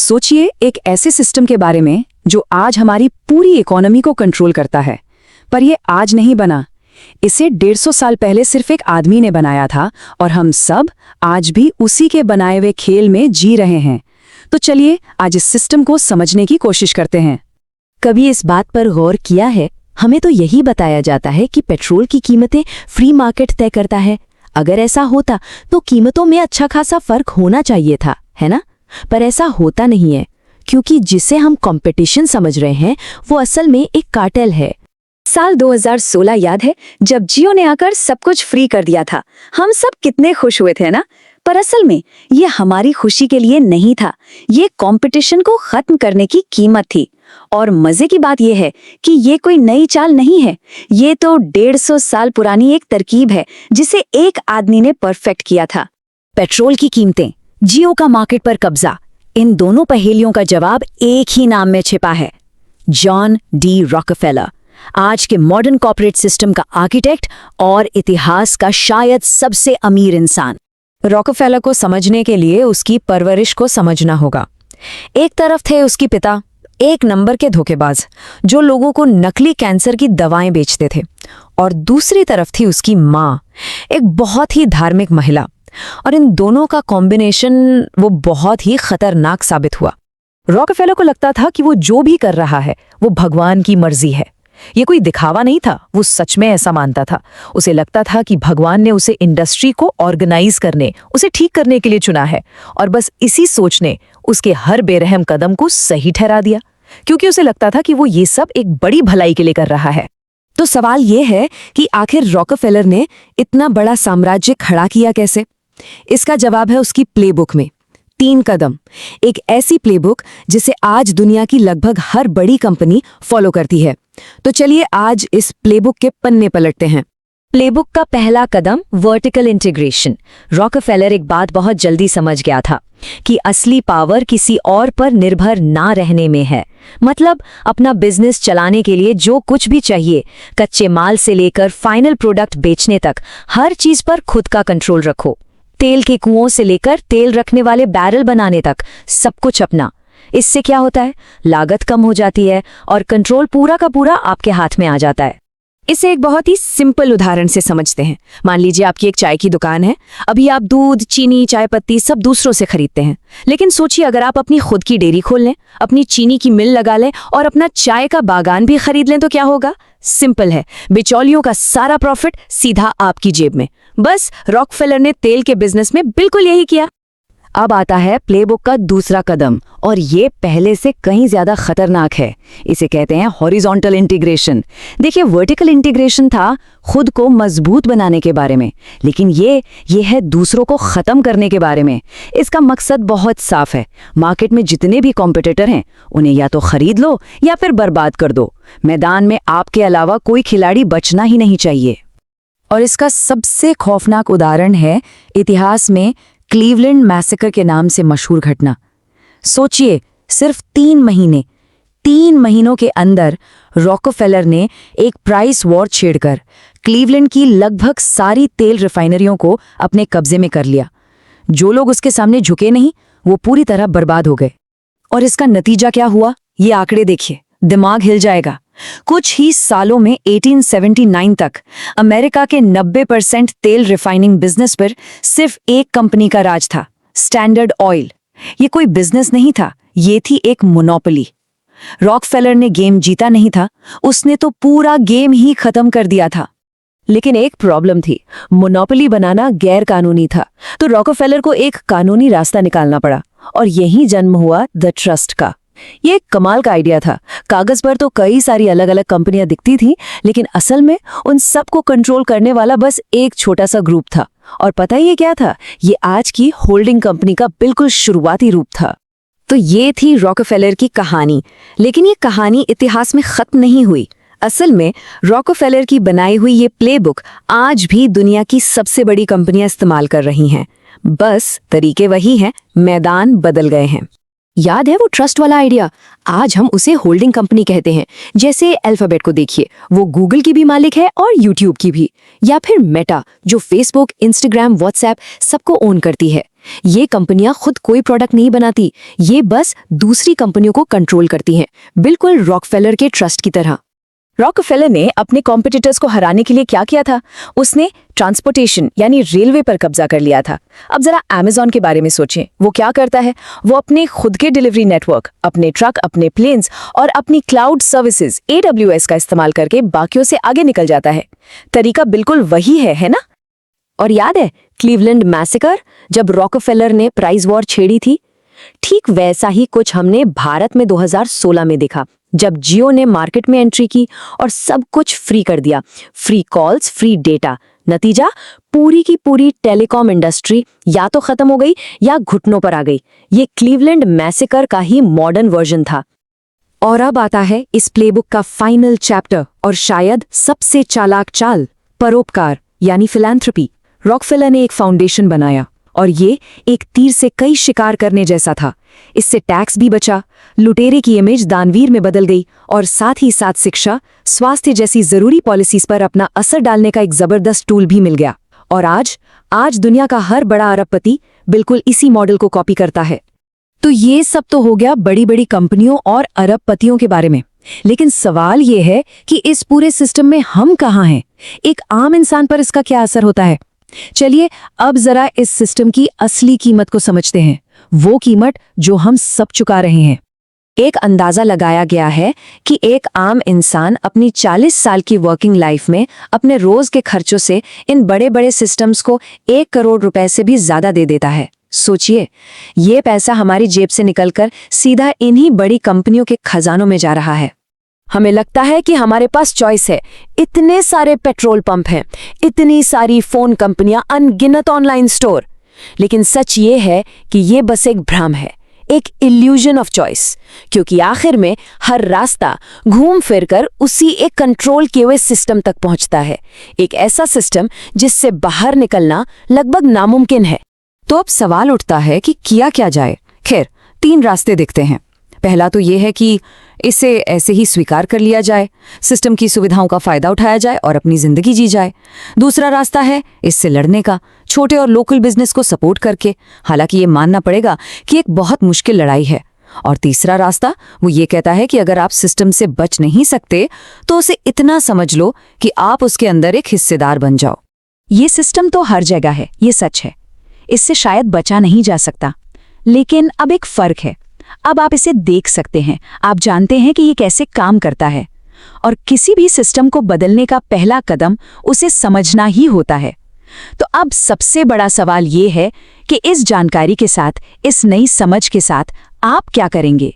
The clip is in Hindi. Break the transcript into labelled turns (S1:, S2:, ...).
S1: सोचिए एक ऐसे सिस्टम के बारे में जो आज हमारी पूरी इकोनॉमी को कंट्रोल करता है। पर ये आज नहीं बना, इसे 150 साल पहले सिर्फ एक आदमी ने बनाया था और हम सब आज भी उसी के बनाए हुए खेल में जी रहे हैं। तो चलिए आज इस सिस्टम को समझने की कोशिश करते हैं।
S2: कभी इस बात पर गौर किया है, हमें तो यही बताया जाता है कि पेट्रोल की कीमतें फ्री मार्केट तय करता है। अगर ऐसा होता तो कीमतों में अच्छा खासा फर्क होना चाहिए था, है ना? पर ऐसा होता नहीं है, क्योंकि जिसे हम कंपटीशन समझ रहे हैं वो असल में एक कार्टेल है।
S3: साल 2016 याद है जब जियो ने आकर सब कुछ फ्री कर दिया था। हम सब कितने खुश हुए थे ना। पर असल में ये हमारी खुशी के लिए नहीं था, ये कंपटीशन को खत्म करने की कीमत थी। और मजे की बात यह है कि ये कोई नई चाल नहीं है, ये तो 150 साल पुरानी एक तरकीब है जिसे एक आदमी ने परफेक्ट किया था।
S2: पेट्रोल की कीमतें, जियो का मार्केट पर कब्जा, इन दोनों पहेलियों का जवाब एक ही नाम में छिपा है, जॉन डी रॉकफेलर। आज के मॉडर्न कॉर्पोरेट सिस्टम का आर्किटेक्ट और इतिहास का शायद सबसे अमीर इंसान।
S4: रॉकफेलर को समझने के लिए उसकी परवरिश को समझना होगा। एक तरफ थे उसके पिता, एक नंबर के धोखेबाज जो लोगों को नकली कैंसर की दवाएं बेचते थे, और दूसरी तरफ थी उसकी माँ, एक बहुत ही धार्मिक महिला। और इन दोनों का कॉम्बिनेशन वो बहुत ही खतरनाक साबित हुआ। रॉकफेलर को लगता था कि वो जो भी कर रहा है वो भगवान की मर्जी है। ये कोई दिखावा नहीं था, वो सच में ऐसा मानता था। उसे लगता था कि भगवान ने उसे इंडस्ट्री को ऑर्गेनाइज करने, उसे ठीक करने के लिए चुना है, और बस इसी सोच ने उसके हर बेरहम कदम को सही ठहरा दिया, क्योंकि उसे लगता था कि वो ये सब एक बड़ी भलाई के लिए कर रहा है। तो सवाल ये है कि आखिर रॉकफेलर ने इतना बड़ा साम्राज्य खड़ा किया कैसे? इसका जवाब है उसकी प्लेबुक में। 3 कदम, एक ऐसी प्लेबुक जिसे आज दुनिया की लगभग हर बड़ी कंपनी फॉलो करती है। तो चलिए आज इस प्लेबुक के पन्ने पलटते हैं।
S2: प्लेबुक का पहला कदम, वर्टिकल इंटीग्रेशन। रॉकफेलर एक बात बहुत जल्दी समझ गया था कि असली पावर किसी और पर निर्भर ना रहने में है। मतलब अपना बिजनेस चलाने के लिए जो कुछ भी चाहिए, कच्चे माल से लेकर फाइनल प्रोडक्ट बेचने तक, हर चीज पर खुद का कंट्रोल रखो। तेल के कुओं से लेकर तेल रखने वाले बैरल बनाने तक सब कुछ अपना। इससे क्या होता है? लागत कम हो जाती है और कंट्रोल पूरा का पूरा आपके हाथ में आ जाता है।
S4: इसे एक बहुत ही सिंपल उदाहरण से समझते हैं। मान लीजिए आपकी एक चाय की दुकान है। अभी आप दूध, चीनी, चाय पत्ती सब दूसरों से खरीदते हैं। लेकिन सोचिए अगर आप अपनी खुद की डेयरी खोल लें, अपनी चीनी की मिल लगा लें और अपना चाय का बागान भी खरीद लें, तो क्या होगा? सिंपल है, बिचौलियों का सारा प्रॉफिट सीधा आपकी जेब में। बस रॉकफेलर ने तेल के बिजनेस में बिल्कुल यही किया। अब आता है प्लेबुक का दूसरा कदम, और ये पहले से कहीं ज्यादा खतरनाक है। इसे कहते हैं हॉरिजॉन्टल इंटीग्रेशन। देखिए, वर्टिकल इंटीग्रेशन था खुद को मजबूत बनाने के बारे में, लेकिन ये है दूसरों को खत्म करने के बारे में। इसका मकसद बहुत साफ है, मार्केट में जितने भी कॉम्पिटिटर हैं उन्हें या तो खरीद लो या फिर बर्बाद कर दो। मैदान में आपके अलावा कोई खिलाड़ी बचना ही नहीं चाहिए।
S1: और इसका सबसे खौफनाक उदाहरण है इतिहास में क्लीवलैंड मैसेकर के नाम से मशहूर घटना। सोचिए, सिर्फ 3 महीनों के अंदर रॉकफेलर ने एक प्राइस वॉर छेड़कर क्लीवलैंड की लगभग सारी तेल रिफाइनरियों को अपने कब्जे में कर लिया। जो लोग उसके सामने झुके नहीं, वो पूरी तरह बर्बाद हो गए। और इसका नतीजा क्या हुआ, ये आंकड़े देखिए, दिमाग हिल जाएगा। कुछ ही सालों में 1879 तक अमेरिका के 90% तेल रिफाइनिंग बिजनेस पर सिर्फ एक कंपनी का राज था, स्टैंडर्ड ऑयल। ये कोई बिजनेस नहीं था, ये थी एक मोनोपोली। रॉकफेलर ने गेम जीता नहीं था, उसने तो पूरा गेम ही खत्म कर दिया था।
S4: लेकिन एक प्रॉब्लम थी, मोनोपोली बनाना गैर कानूनी था। तो रॉकफेलर को एक कानूनी रास्ता निकालना पड़ा, और यही जन्म हुआ द ट्रस्ट का। ये एक कमाल का आइडिया था। कागज पर तो कई सारी अलग अलग कंपनियां दिखती थी, लेकिन असल में उन सबको कंट्रोल करने वाला बस एक छोटा सा ग्रुप था। और पता ही ये क्या था? ये आज की होल्डिंग कंपनी का बिल्कुल शुरुआती रूप था।
S3: तो ये थी रॉकफेलर की कहानी। लेकिन ये कहानी इतिहास में खत्म नहीं हुई। असल में रॉकफेलर की बनाई हुई ये प्लेबुक आज भी दुनिया की सबसे बड़ी कंपनियां इस्तेमाल कर रही हैं। बस तरीके वही हैं, मैदान बदल गए हैं। याद है वो ट्रस्ट वाला आइडिया? आज हम उसे होल्डिंग कंपनी कहते हैं। जैसे अल्फाबेट को देखिए, वो गूगल की भी मालिक है और यूट्यूब की भी। या फिर मेटा, जो फेसबुक, इंस्टाग्राम, व्हाट्सएप सबको ओन करती है। ये कंपनियां खुद कोई प्रोडक्ट नहीं बनाती, ये बस दूसरी कंपनियों को कंट्रोल करती हैं, बिल्कुल रॉकफेलर के ट्रस्ट की तरह।
S1: रॉकफेलर ने अपने कॉम्पिटिटर्स को हराने के लिए क्या किया था? उसने ट्रांसपोर्टेशन यानी रेलवे पर कब्जा कर लिया था। अब जरा अमेज़न के बारे में सोचें, वो क्या करता है? वो अपने खुद के डिलीवरी नेटवर्क, अपने ट्रक, अपने प्लेन्स और अपनी क्लाउड सर्विसेज AWS का इस्तेमाल करके बाकियों से आगे निकल जाता है। तरीका बिल्कुल वही है ना?
S3: और याद है क्लीवलैंड मैसेकर, जब रॉकफेलर ने प्राइस वॉर छेड़ी थी? ठीक वैसा ही कुछ हमने भारत में 2016 में देखा, जब जियो ने मार्केट में एंट्री की और सब कुछ फ्री कर दिया। Free calls, free data. नतीजा, पूरी की पूरी टेलीकॉम इंडस्ट्री या तो खत्म हो गई या घुटनों पर आ गई। ये क्लीवलैंड मैसेकर का ही मॉडर्न वर्जन था।
S1: और अब आता है इस प्लेबुक का फाइनल चैप्टर और शायद सबसे चालाक चाल, परोपकार यानी फिलैंथ्रोपी। रॉकफेलर ने एक फाउंडेशन बनाया और ये एक तीर से कई शिकार करने जैसा था। इससे टैक्स भी बचा, लुटेरे की इमेज दानवीर में बदल गई और साथ ही साथ शिक्षा, स्वास्थ्य जैसी जरूरी पॉलिसीज पर अपना असर डालने का एक जबरदस्त टूल भी मिल गया। और आज दुनिया का हर बड़ा अरबपति बिल्कुल इसी मॉडल को कॉपी करता है। तो ये सब तो हो गया बड़ी बड़ी कंपनियों और अरबपतियों के बारे में, लेकिन सवाल ये है कि इस पूरे सिस्टम में हम कहाँ हैं? एक आम इंसान पर इसका क्या असर होता है? चलिए अब जरा इस सिस्टम की असली कीमत को समझते हैं, वो कीमत जो हम सब चुका रहे हैं।
S3: एक अंदाजा लगाया गया है कि एक आम इंसान अपनी 40 साल की वर्किंग लाइफ में अपने रोज के खर्चों से इन बड़े बड़े सिस्टम्स को 1 करोड़ रुपए से भी ज्यादा दे देता है। सोचिए, ये पैसा हमारी जेब से निकलकर सीधा इन्हीं बड़ी कंपनियों के खजानों में जा रहा है।
S1: हमें लगता है कि हमारे पास चॉइस है, इतने सारे पेट्रोल पंप हैं, इतनी सारी फोन कंपनियां, अनगिनत ऑनलाइन स्टोर। लेकिन सच ये है कि ये बस एक भ्रम है, एक इल्यूजन ऑफ चॉइस, क्योंकि आखिर में हर रास्ता घूम फिरकर उसी एक कंट्रोल किए हुए सिस्टम तक पहुंचता है। एक ऐसा सिस्टम जिससे बाहर निकलना लगभग नामुमकिन है।
S4: तो अब सवाल उठता है कि किया क्या जाए? खैर, 3 रास्ते दिखते हैं। पहला तो ये है कि इसे ऐसे ही स्वीकार कर लिया जाए, सिस्टम की सुविधाओं का फायदा उठाया जाए और अपनी जिंदगी जी जाए। दूसरा रास्ता है इससे लड़ने का, छोटे और लोकल बिजनेस को सपोर्ट करके, हालांकि ये मानना पड़ेगा कि एक बहुत मुश्किल लड़ाई है। और तीसरा रास्ता वो ये कहता है कि अगर आप सिस्टम से बच नहीं सकते तो उसे इतना समझ लो कि आप उसके अंदर एक हिस्सेदार बन जाओ।
S1: ये सिस्टम तो हर जगह है, ये सच है, इससे शायद बचा नहीं जा सकता। लेकिन अब एक फर्क है, अब आप इसे देख सकते हैं, आप जानते हैं कि ये कैसे काम करता है। और किसी भी सिस्टम को बदलने का पहला कदम उसे समझना ही होता है। तो अब सबसे बड़ा सवाल ये है कि इस जानकारी के साथ, इस नई समझ के साथ आप क्या करेंगे?